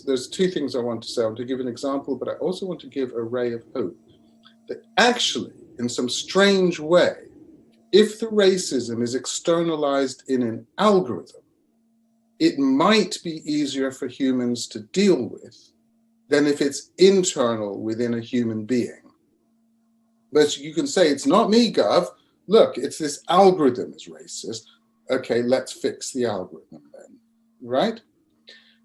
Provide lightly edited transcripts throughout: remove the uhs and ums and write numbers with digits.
There's two things I want to say. I want to give an example, but I also want to give a ray of hope that actually, in some strange way, if the racism is externalized in an algorithm, it might be easier for humans to deal with than if it's internal within a human being. But you can say, it's not me, Gov. Look, it's this algorithm is racist. Okay, let's fix the algorithm then, right?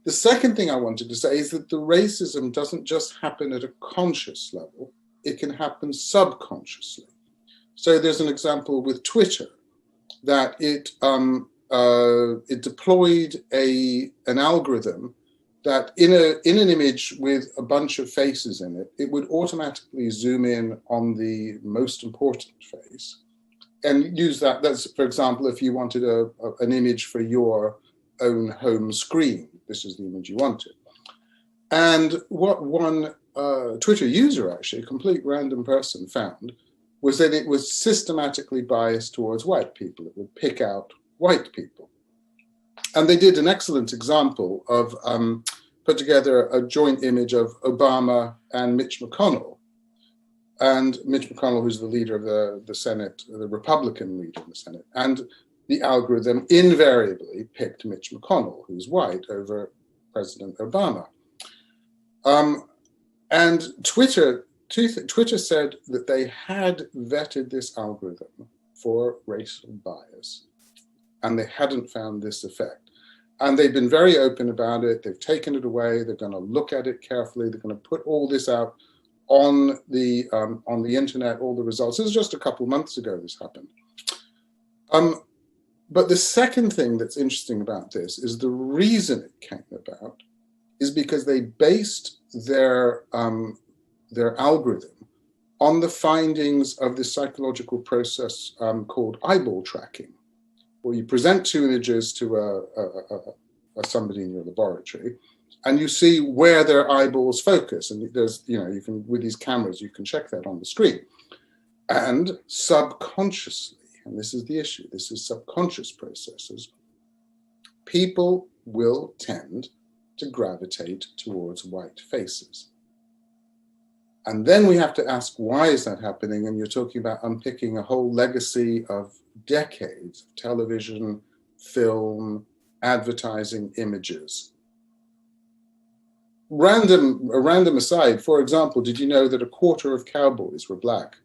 The second thing I wanted to say is that the racism doesn't just happen at a conscious level, it can happen subconsciously. So there's an example with Twitter that it deployed an algorithm that in an image with a bunch of faces in it, it would automatically zoom in on the most important face and use that. That's, for example, if you wanted an image for your own home screen, this is the image you wanted. And what one Twitter user, actually, a complete random person, found was that it was systematically biased towards white people. It would pick out white people. And they did an excellent example of put together a joint image of Obama and Mitch McConnell. And Mitch McConnell, who's the leader of the Senate, the Republican leader in the Senate. And the algorithm invariably picked Mitch McConnell, who's white, over President Obama. And Twitter said that they had vetted this algorithm for racial bias, and they hadn't found this effect. And they've been very open about it. They've taken it away. They're going to look at it carefully. They're going to put all this out on the internet, all the results. This is just a couple of months ago this happened. But the second thing that's interesting about this is the reason it came about is because they based their algorithm on the findings of this psychological process called eyeball tracking, where you present two images to somebody in your laboratory, and you see where their eyeballs focus. And there's, you can, with these cameras, you can check that on the screen. And subconsciously, and this is the issue, this is subconscious processes, people will tend to gravitate towards white faces. And then we have to ask, why is that happening? And you're talking about unpicking a whole legacy of decades of television, film, advertising, images. A random aside, for example, did you know that a quarter of cowboys were black?